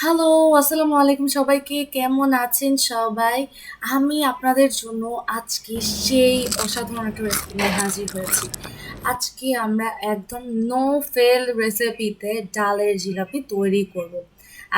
Hello, আসসালামু আলাইকুম সবাইকে। কেমন আছেন সবাই? আমি আপনাদের জন্য আজকে সেই অসাধারণ একটা রেসিপি নিয়ে হাজির হয়েছি। আজকে আমরা একদম নো ফেল রেসিপিতে ডালের জিলাপি তৈরি করব।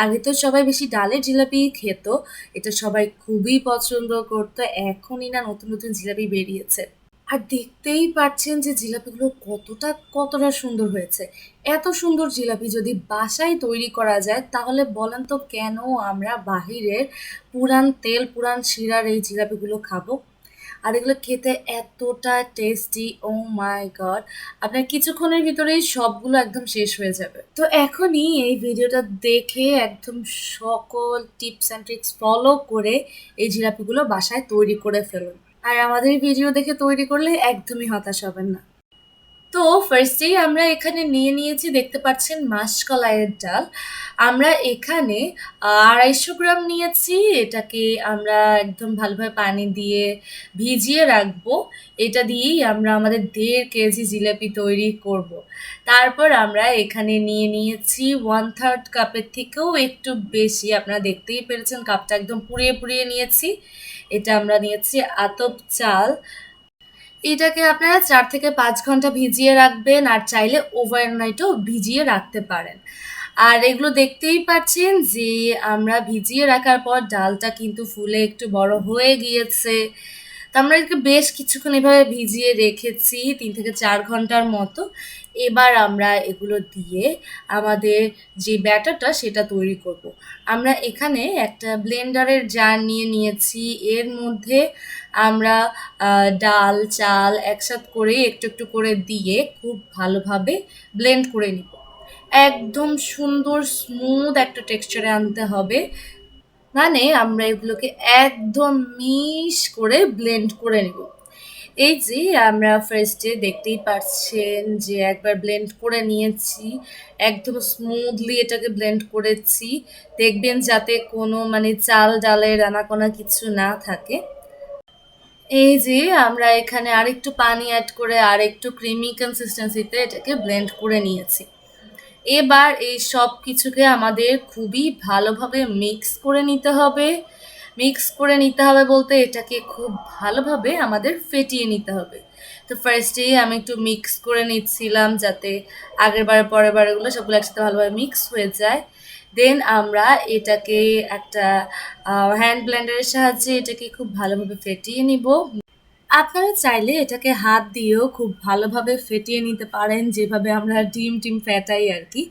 আগে তো সবাই বেশি ডালের জিলাপি খেত। এটা সবাই খুবই পছন্দ করত। এখনই না নতুন, নতুন জিলাপি বেরিয়েছে। আর দেখতেই পাচ্ছেন যে জিলাপিগুলো কতটা সুন্দর হয়েছে। এত সুন্দর জিলাপি যদি বাসায় তৈরি করা যায় তাহলে বলেন তো কেন আমরা বাহিরের পুরান তেল পুরান শিরার এই জিলাপিগুলো খাবো? আর এগুলো খেতে এতটা টেস্টি, ও মাই গড! আপনার কিছুক্ষণের ভিতরেই সবগুলো একদম শেষ হয়ে যাবে। তো এখনই এই ভিডিওটা দেখে একদম সকল টিপস অ্যান্ড ট্রিক্স ফলো করে এই জিলাপিগুলো বাসায় তৈরি করে ফেলুন। আর আমাদের ভিডিও দেখে তৈরি করলে একদমই হতাশ হবেন না। তো ফার্স্টেই আমরা এখানে নিয়ে নিয়েছি, দেখতে পাচ্ছেন, মাসকলাইয়ের ডাল। আমরা এখানে ২৫০ গ্রাম নিয়েছি। এটাকে আমরা একদম ভালোভাবে পানি দিয়ে ভিজিয়ে রাখবো। এটা দিয়েই আমরা আমাদের ১.৫ কেজি জিলাপি তৈরি করব। তারপর আমরা এখানে নিয়ে নিয়েছি 1/3 কাপের থেকেও একটু বেশি। আপনারা দেখতেই পেরেছেন কাপটা একদম পুড়িয়ে পুড়িয়ে নিয়েছি। এটা আমরা নিয়েছি আতপ চাল। এটাকে আপনারা ৪ থেকে ৫ ঘন্টা ভিজিয়ে রাখবেন, আর চাইলে ওভারনাইটও ভিজিয়ে রাখতে পারেন। আর এগুলো দেখতেই পাচ্ছেন যে আমরা ভিজিয়ে রাখার পর ডালটা কিন্তু ফুলে একটু বড় হয়ে গিয়েছে। তো আমরা এটাকে বেশ কিছুক্ষণ এভাবে ভিজিয়ে রেখেছি ৩ থেকে ৪ ঘন্টার মতো। এবার আমরা এগুলো দিয়ে আমাদের যে ব্যাটারটা সেটা তৈরি করব। আমরা এখানে একটা ব্লেন্ডারের জার নিয়ে নিয়েছি। এর মধ্যে আমরা ডাল, চাল একসাথে করে একটু, একটু করে দিয়ে খুব ভালোভাবে ব্লেন্ড করে নিব। একদম সুন্দর স্মুথ একটা টেক্সচারে আনতে হবে। মানে আমরা এগুলোকে একদম মিশ করে ব্লেন্ড করে নিব। এই যে আমরা ফার্স্টে দেখতেই পাচ্ছেন যে একবার ব্লেন্ড করে নিয়েছি। একদম স্মুথলি এটাকে ব্লেন্ড করেছি। দেখবেন যাতে কোনো মানে চাল ডালের আনাকোনা কিছু না থাকে। এই যে আমরা এখানে আরেকটু পানি এড করে আরেকটু ক্রিমি কনসিস্টেন্সিতে এটাকে ব্লেন্ড করে নিয়েছি। এবার এই সব কিছুকে আমাদের খুবই ভালোভাবে মিক্স করে নিতে হবে। মিক্স করে নিতে হবে বলতে এটাকে খুব ভালোভাবে আমাদের ফেটিয়ে নিতে হবে। তো ফার্স্টেই আমি একটু মিক্স করে নিচ্ছিলাম যাতে আগেরবার পরের বারগুলো সবগুলো একসাথে ভালোভাবে মিক্স হয়ে যায়। দেন আমরা এটাকে একটা হ্যান্ড ব্লেন্ডারের সাহায্যে এটাকে খুব ভালোভাবে ফেটিয়ে নিব। আপনারা চাইলে এটাকে হাত দিয়েও খুব ভালোভাবে ফেটিয়ে নিতে পারেন, যেভাবে আমরা ডিম ফেটাই আর কি।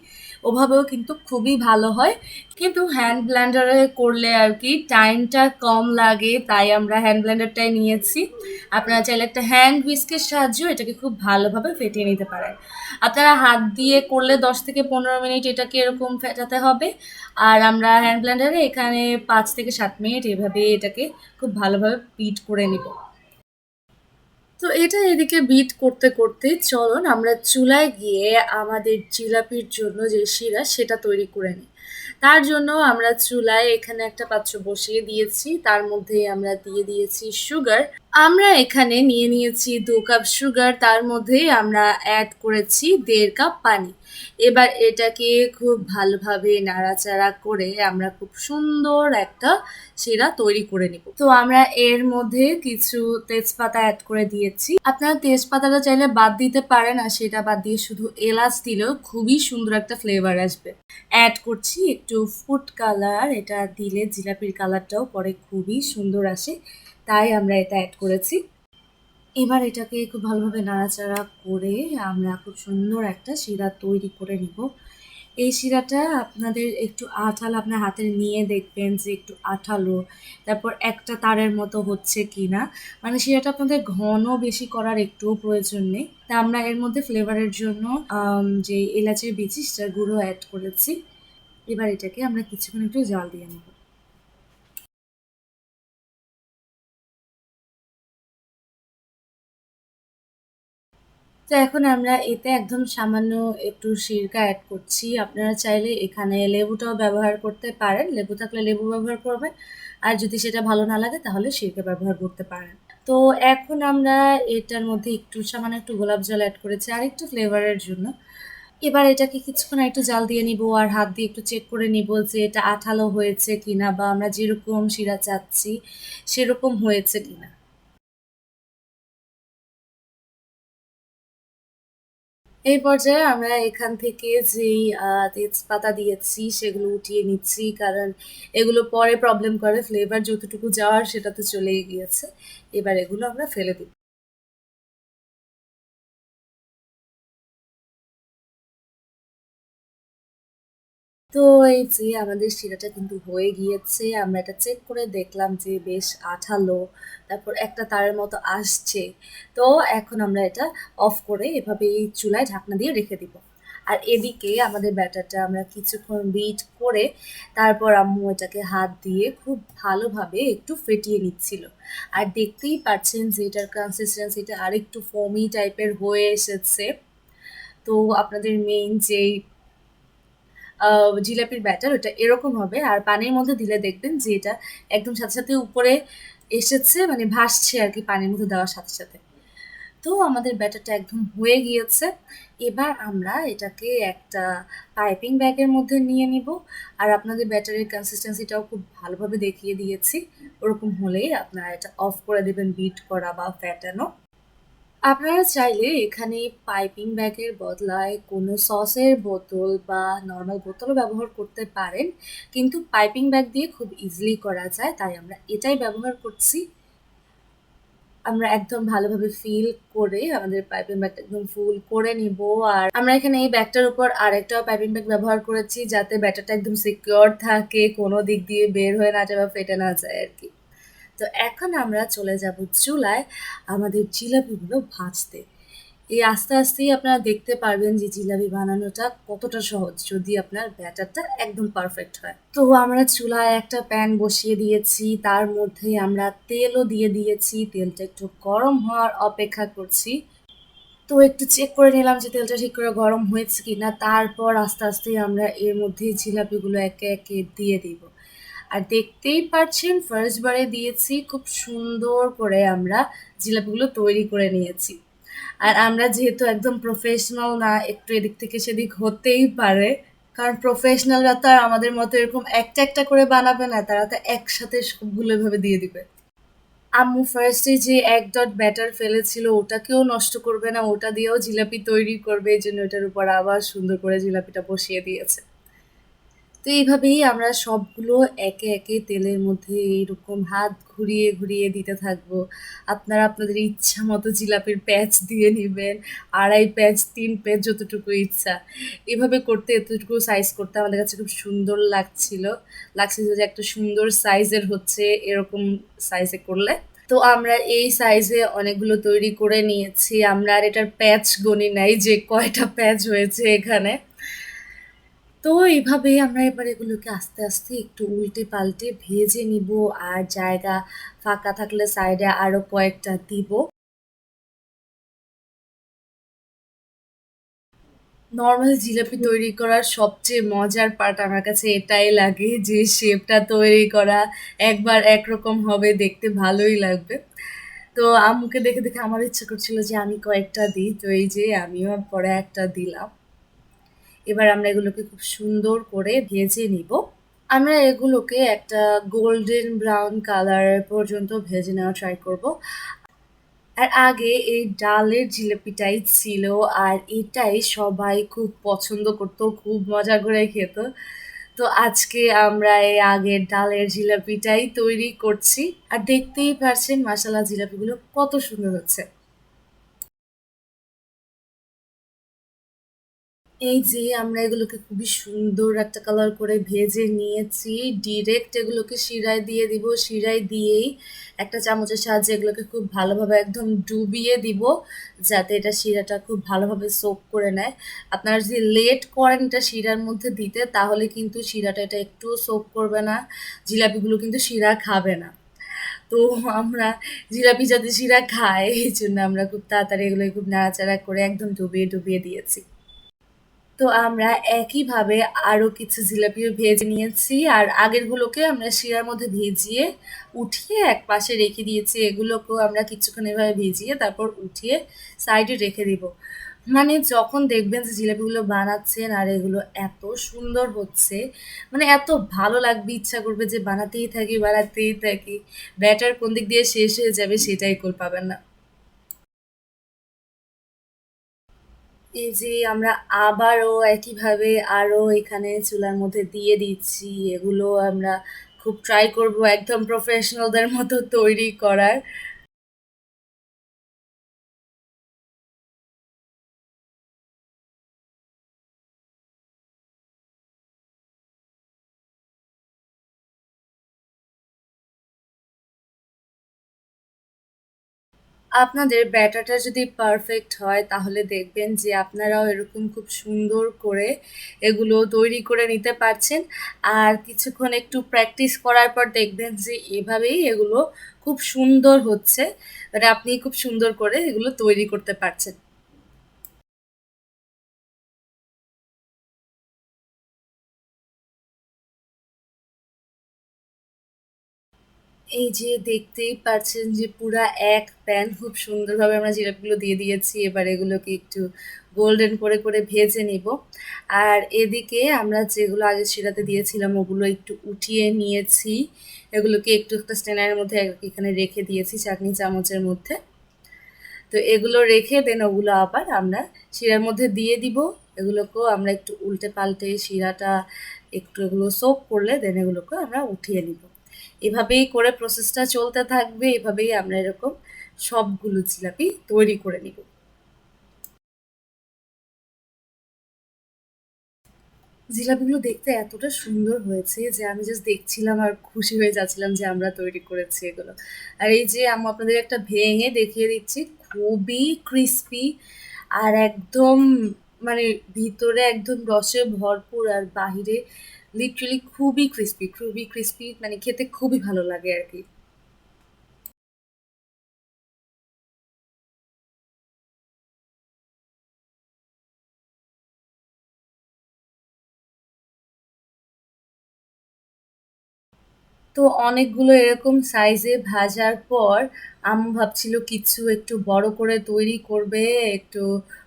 ওভাবেও কিন্তু খুবই ভালো হয়। কিন্তু হ্যান্ড ব্লেন্ডারে করলে আর কি টাইমটা কম লাগে, তাই আমরা হ্যান্ড ব্লেন্ডারটাই নিয়েছি। আপনারা চাইলে একটা হ্যান্ড হুইস্কের সাহায্যেও এটাকে খুব ভালোভাবে ফেটিয়ে নিতে পারেন। আপনারা হাত দিয়ে করলে ১০ থেকে ১৫ মিনিট এটাকে এরকম ফেটাতে হবে। আর আমরা হ্যান্ড ব্লেন্ডারে এখানে ৫ থেকে ৭ মিনিট এভাবে এটাকে খুব ভালোভাবে বিট করে নিব। তো এটা এদিকে বিট করতে করতে চলুন আমরা চুলায় গিয়ে আমাদের জিলাপির জন্য যে শিরা সেটা তৈরি করে নিই। তার জন্য আমরা চুলায় এখানে একটা পাত্র বসিয়ে দিয়েছি, তার মধ্যে আমরা দিয়ে দিয়েছি সুগার। আমরা এখানে নিয়ে নিয়েছি ২ কাপ সুগার, তার মধ্যে আমরা অ্যাড করেছি ১.৫ কাপ পানি। এবার এটাকে খুব ভালোভাবে নাড়াচাড়া করে আমরা খুব সুন্দর একটা শিরা তৈরি করে নিব। তো আমরা এর মধ্যে কিছু তেজপাতা অ্যাড করে দিয়েছি। আপনারা তেজপাতাটা চাইলে বাদ দিতে পারেন, আর সেটা বাদ দিয়ে শুধু এলাচ দিলেও খুবই সুন্দর একটা ফ্লেভার আসবে। অ্যাড করছি একটু ফুড কালার, এটা দিলে জিলাপির কালারটাও পরে খুবই সুন্দর আসে, তাই আমরা এটা অ্যাড করেছি। এবার এটাকে খুব ভালোভাবে নাড়াচাড়া করে আমরা খুব সুন্দর একটা শিরা তৈরি করে নিব। এই শিরাটা আপনাদের একটু আঠালো, আপনার হাতে নিয়ে দেখবেন যে একটু আঠালো, তারপর একটা তারের মতো হচ্ছে কিনা, মানে শিরাটা আপনাদের ঘন বেশি করার একটুও প্রয়োজন নেই। তা আমরা এর মধ্যে ফ্লেভারের জন্য যে এলাচের বিচি সেটার গুঁড়ো অ্যাড করেছি। এবার এটাকে আমরা কিছুক্ষণ একটু জাল দিয়ে নেব। তো এখন আমরা এতে একদম সামান্য একটু সিরকা অ্যাড করছি। আপনারা চাইলে এখানে লেবুটাও ব্যবহার করতে পারেন। লেবু থাকলে লেবু ব্যবহার করবেন। আর যদি সেটা ভালো না লাগে তাহলে সিরকা ব্যবহার করতে পারেন। তো এখন আমরা এটার মধ্যে একটু সামান্য একটু গোলাপ জল অ্যাড করেছি আরেকটু ফ্লেভারের জন্য। এবার এটাকে কিছুক্ষণ একটু জাল দিয়ে নিব আর হাত দিয়ে একটু চেক করে নিব যে এটা আঠালো হয়েছে কিনা বা আমরা যেরকম শিরা চাচ্ছি সেরকম হয়েছে কিনা। এই পর্যায়ে আমরা এখান থেকে যেই তেজপাতা দিয়েছি সেগুলো উঠিয়ে নিচ্ছি, কারণ এগুলো পরে প্রবলেম করে, ফ্লেভার যতটুকু যাওয়ার সেটা তো চলেই গিয়েছে। এবার এগুলো আমরা ফেলে দিই। তো এই যে আমাদের শিরাটা কিন্তু হয়ে গিয়েছে, আমরা এটা চেক করে দেখলাম যে বেশ আঠালো, তারপর একটা তারের মতো আসছে। তো এখন আমরা এটা অফ করে এভাবে এই চুলায় ঢাকনা দিয়ে রেখে দিব। আর এদিকে আমাদের ব্যাটারটা আমরা কিছুক্ষণ বিট করে তারপর আম্মু এটাকে হাত দিয়ে খুব ভালোভাবে একটু ফেটিয়ে নিচ্ছিল। আর দেখতেই পাচ্ছেন যে এটার কনসিস্টেন্সিটা আরেকটু ফোমি টাইপের হয়ে এসেছে। তো আপনাদের মেইন যেই জিলাপির ব্যাটার ওটা এরকম হবে, আর পানির মধ্যে দিলে দেখবেন যে এটা একদম সাথে সাথে উপরে এসেছে, মানে ভাসছে আর কি পানির মধ্যে দেওয়ার সাথে সাথে। তো আমাদের ব্যাটারটা একদম হয়ে গিয়েছে। এবার আমরা এটাকে একটা পাইপিং ব্যাগের মধ্যে নিয়ে নিব। আর আপনাদের ব্যাটারের কনসিস্টেন্সিটাও খুব ভালোভাবে দেখিয়ে দিয়েছি। ওরকম হলেই আপনারা এটা অফ করে দেবেন বিট করা বা ফ্যাটানো। আপনারা চাইলে এখানে পাইপিং ব্যাগের বদলায় কোনো সসের বোতল বা নর্মাল বোতলও ব্যবহার করতে পারেন, কিন্তু পাইপিং ব্যাগ দিয়ে খুব ইজিলি করা যায়, তাই আমরা এটাই ব্যবহার করছি। আমরা একদম ভালোভাবে ফিল করে আমাদের পাইপিং ব্যাগটা একদম ফুল করে নিব। আর আমরা এখানে এই ব্যাগটার উপর আরেকটা পাইপিং ব্যাগ ব্যবহার করেছি যাতে ব্যাটারটা একদম সিকিউর থাকে, কোনো দিক দিয়ে বের হয়ে না যায় বা ফেটে না যায় আর কি। তো এখন আমরা চলে যাব চুলায় আমাদের জিলাপিগুলো ভাজতে। এই আস্তে আস্তেই আপনারা দেখতে পারবেন যে জিলাপি বানানোটা কতটা সহজ যদি আপনার ব্যাটারটা একদম পারফেক্ট হয়। তো আমরা চুলায় একটা প্যান বসিয়ে দিয়েছি, তার মধ্যে আমরা তেলও দিয়ে দিয়েছি, তেলটা একটু গরম হওয়ার অপেক্ষা করছি। তো একটু চেক করে নিলাম যে তেলটা ঠিক করে গরম হয়েছে কিনা, তারপর আস্তে আস্তে আমরা এর মধ্যে জিলাপিগুলো একে একে দিয়ে দিব। আর দেখতেই পাচ্ছেন ফার্স্ট বারে দিয়েছি, খুব সুন্দর করে আমরা জিলাপিগুলো তৈরি করে নিয়েছি। আর আমরা যেহেতু একদম প্রফেশনাল না, একটু এদিক থেকে সেদিক হতেই পারে, কারণ প্রফেশনালরা তো আর আমাদের মতো এরকম একটা একটা করে বানাবে না, তারা তো একসাথে সবগুলো এভাবে দিয়ে দিবে। আম্মু ফার্স্টে যে এক ডট ব্যাটার ফেলেছিল ওটাকেও নষ্ট করবে না, ওটা দিয়েও জিলাপি তৈরি করবে, এই জন্য ওটার উপর আবার সুন্দর করে জিলাপিটা বসিয়ে দিয়েছে। তো এইভাবেই আমরা সবগুলো একে একে তেলের মধ্যে এইরকম হাত ঘুরিয়ে ঘুরিয়ে দিতে থাকবো। আপনারা আপনাদের ইচ্ছা মতো জিলাপির প্যাচ দিয়ে নিবেন, ২.৫ প্যাচ, ৩ প্যাচ, যতটুকু ইচ্ছা। এভাবে করতে এতটুকু সাইজ করতে আমাদের কাছে খুব সুন্দর লাগছিল যে একটা সুন্দর সাইজের হচ্ছে এরকম সাইজে করলে। তো আমরা এই সাইজে অনেকগুলো তৈরি করে নিয়েছি। আমরা আর এটার প্যাচ গুনি নাই যে কয়টা প্যাচ হয়েছে এখানে। তো এভাবেই আমরা এবার এগুলোকে আস্তে আস্তে একটু উল্টে পাল্টে ভেজে নিব। আর জায়গা ফাঁকা থাকলে সাইডে আরো কয়েকটা দিব। নরমাল জিলাপি তৈরি করার সবচেয়ে মজার পার্ট আমার কাছে এটাই লাগে যে শেপটা তৈরি করা, একবার একরকম হবে, দেখতে ভালোই লাগবে। তো আম্মুকে দেখে দেখে আমার ইচ্ছা করছিল যে আমি কয়েকটা দিই, তো এই যে আমিও পরে একটা দিলাম। এবার আমরা এগুলোকে খুব সুন্দর করে ভেজে নিব। আমরা এগুলোকে একটা গোল্ডেন ব্রাউন কালার পর্যন্ত ভেজে নেওয়ার ট্রাই করব। আর আগে এই ডালের জিলাপিটাই ছিল, আর এটাই সবাই খুব পছন্দ করতো, খুব মজা করে খেত। তো আজকে আমরা এই আগের ডালের জিলাপিটাই তৈরি করছি। আর দেখতেই পারছেন মাশাআল্লাহ জিলাপিগুলো কত সুন্দর হচ্ছে। এই যে আমরা এগুলোকে খুবই সুন্দর একটা কালার করে ভেজে নিয়েছি। ডিরেক্ট এগুলোকে শিরায় দিয়ে দিব। শিরায় দিয়েই একটা চামচের সাহায্যে এগুলোকে খুব ভালোভাবে একদম ডুবিয়ে দিব, যাতে এটা শিরাটা খুব ভালোভাবে সোক করে নেয়। আপনারা যদি লেট করেন এটা শিরার মধ্যে দিতে, তাহলে কিন্তু শিরাটা এটা একটুও সোক করবে না। জিলাপিগুলো কিন্তু শিরা খাবে না। তো আমরা জিলাপি যাতে শিরা খায়, এই জন্য আমরা খুব তাড়াতাড়ি এগুলোকে খুব নাড়াচাড়া করে একদম ডুবিয়ে ডুবিয়ে দিয়েছি। তো আমরা একইভাবে আরো কিছু জিলাপিও ভেজে নিয়েছি। আর আগেরগুলোকে আমরা শিরার মধ্যে ভিজিয়ে উঠিয়ে একপাশে রেখে দিয়েছি। এগুলোকেও আমরা কিছুক্ষণ এভাবে ভিজিয়ে তারপর উঠিয়ে সাইডে রেখে দিব। মানে যখন দেখবেন যে জিলাপিগুলো বানাচ্ছেন আর এগুলো এত সুন্দর হচ্ছে, মানে এত ভালো লাগবে, ইচ্ছা করবে যে বানাতেই থাকি, বানাতেই থাকি। ব্যাটার কোন দিক দিয়ে শেষ হয়ে যাবে সেটাই কুল পাবেন না। এই যে আমরা আবারও একইভাবে আরো এখানে চুলার মধ্যে দিয়ে দিচ্ছি। এগুলো আমরা খুব ট্রাই করব একদম প্রফেশনালদের মতো তৈরি করার। আপনাদের ব্যাটারটা যদি পারফেক্ট হয় তাহলে দেখবেন যে আপনারাও এরকম খুব সুন্দর করে এগুলো তৈরি করে নিতে পারছেন। আর কিছুক্ষণ একটু প্র্যাকটিস করার পর দেখবেন যে এভাবেই এগুলো খুব সুন্দর হচ্ছে। মানে আপনি খুব সুন্দর করে এগুলো তৈরি করতে পারছেন। এই যে দেখতেই পাচ্ছেন যে পুরা এক প্যান খুব সুন্দরভাবে আমরা জিরাপগুলো দিয়ে দিয়েছি। এবার এগুলোকে একটু গোল্ডেন করে করে ভেজে নিব। আর এদিকে আমরা যেগুলো আগে শিরাতে দিয়েছিলাম ওগুলো একটু উঠিয়ে নিয়েছি। এগুলোকে একটু একটা স্ট্রেনারের মধ্যে এখানে রেখে দিয়েছি চাটনি চামচের মধ্যে। তো এগুলো রেখে দেন ওগুলো আবার আমরা শিরার মধ্যে দিয়ে দিব। এগুলোকেও আমরা একটু উল্টে পাল্টে শিরাটা একটু এগুলো সোক করলে দেন এগুলোকে আমরা উঠিয়ে নিব। এভাবেই করে প্রসেসটা চলতে থাকবে। এভাবেই আমরা এরকম সবগুলো জিলাপি তৈরি করে নিব। জিলাপিগুলো দেখতে এতটা সুন্দর হয়েছে যে আমি জাস্ট দেখছিলাম আর খুশি হয়ে যাচ্ছিলাম যে আমরা তৈরি করেছি এগুলো। আর এই যে আমি আপনাদের একটা ভেঙে দেখিয়ে দিচ্ছি, খুবই ক্রিস্পি আর একদম মানে ভিতরে একদম রসে ভরপুর আর বাহিরে লিটারালি খুবই ক্রিস্পি, খুবই ক্রিস্পি, মানে খেতে খুবই ভালো লাগে আর কি। তো অনেকগুলো এরকম সাইজে ভাজার পর আম্মু ভাবছিল কিছু একটু বড় করে তৈরি করবে, একটু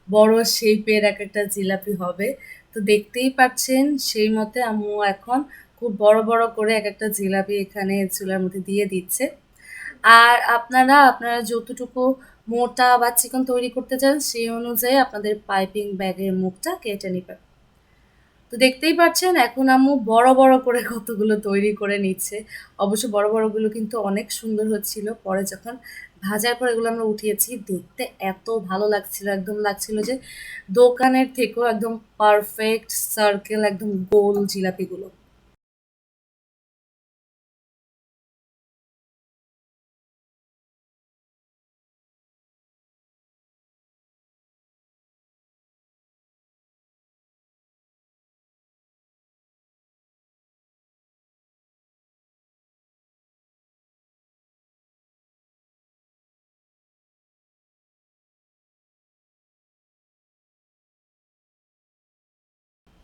বড় শেপের এক একটা জিলাপি হবে। তো দেখতেই পাচ্ছেন সেই মতে আম্মু এখন খুব বড় বড় করে এক একটা জিলাপি এখানে চুলার মধ্যে দিয়ে দিচ্ছে। আর আপনারা যতটুকু মোটা বা চিকন তৈরি করতে চান সেই অনুযায়ী আপনাদের পাইপিং ব্যাগের মুখটা কেটে নিবেন। তো দেখতেই পাচ্ছেন এখন আম্মু বড় বড় করে কতগুলো তৈরি করে নিচ্ছে। অবশ্য বড় বড়গুলো কিন্তু অনেক সুন্দর হচ্ছিল। পরে যখন ভাজার পর এগুলো আমরা উঠিয়েছি দেখতে এত ভালো লাগছিল, একদম লাগছিল যে দোকানের থেকেও একদম পারফেক্ট সার্কেল, একদম গোল জিলাপিগুলো।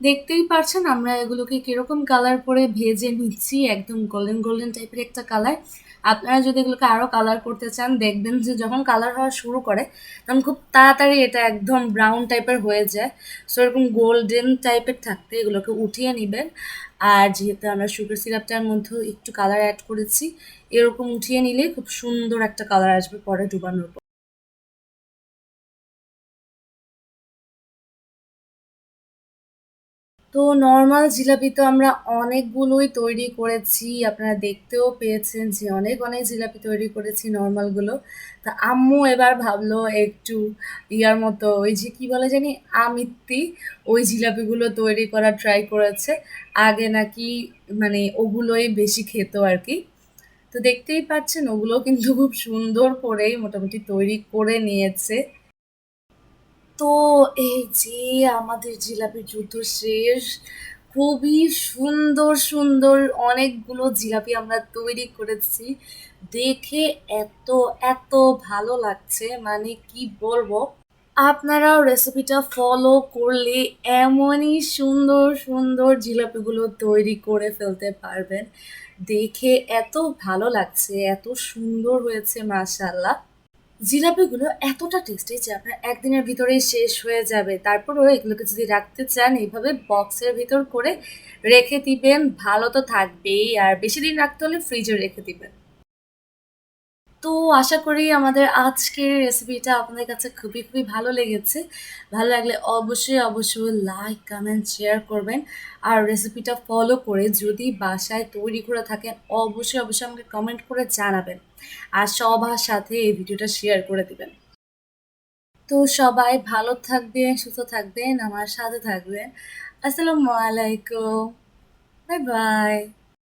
দেখতেই পারছেন আমরা এগুলোকে কিরকম কালার করে ভেজে নিচ্ছি, একদম গোল্ডেন গোল্ডেন টাইপের একটা কালার। আপনারা যদি এগুলোকে আরো কালার করতে চান দেখবেন যে যখন কালার হওয়া শুরু করে তখন খুব তাড়াতাড়ি এটা একদম ব্রাউন টাইপের হয়ে যায়। সো এরকম গোল্ডেন টাইপের থাকতে এগুলোকে উঠিয়ে নিবেন। আর যেহেতু আমরা সুগার সিরাপটার মধ্যেও একটু কালার অ্যাড করেছি, এরকম উঠিয়ে নিলে খুব সুন্দর একটা কালার আসবে পরে ডুবানোর পর। তো নর্মাল জিলাপি তো আমরা অনেকগুলোই তৈরি করেছি। আপনারা দেখতেও পেয়েছেন যে অনেক অনেক জিলাপি তৈরি করেছি নর্মালগুলো। তা আম্মু এবার ভাবলো একটু ইয়ার মতো ওই যে কি বলে জানি আমিত্তি, ওই জিলাপিগুলো তৈরি করার ট্রাই করেছে। আগে নাকি মানে ওগুলোই বেশি খেত আর কি। তো দেখতেই পাচ্ছেন ওগুলো কিন্তু খুব সুন্দর করেই মোটামুটি তৈরি করে নিয়েছে। তো এই যে আমাদের জিলাপির যুদ্ধ শেষ। খুবই সুন্দর সুন্দর অনেকগুলো জিলাপি আমরা তৈরি করেছি। দেখে এত এত ভালো লাগছে, মানে কি বলবো। আপনারাও রেসিপিটা ফলো করলে এমনই সুন্দর সুন্দর জিলাপিগুলো তৈরি করে ফেলতে পারবেন। দেখে এত ভালো লাগছে, এত সুন্দর হয়েছে মাশাআল্লাহ। জিলাপিগুলো এতটা টেস্টি যে আপনার একদিনের ভিতরেই শেষ হয়ে যাবে। তারপরেও এগুলোকে যদি রাখতে চান এইভাবে বক্সের ভিতর করে রেখে দিবেন, ভালো তো থাকবেই। আর বেশি দিন রাখতে হলে ফ্রিজে রেখে দিবেন। তো আশা করি আমাদের আজকের রেসিপিটা আপনাদের কাছে খুবই, খুবই ভালো লেগেছে। ভালো লাগলে অবশ্যই লাইক, কমেন্ট, শেয়ার করবেন। আর রেসিপিটা ফলো করে যদি বাসায় তৈরি করে থাকেন অবশ্যই আমাকে কমেন্ট করে জানাবেন। আর সবার সাথে এই ভিডিওটা শেয়ার করে দিবেন। তো সবাই ভালো থাকবেন, সুস্থ থাকবেন, আমার সাথে থাকবেন। আসসালামু আলাইকুম। Bye, by.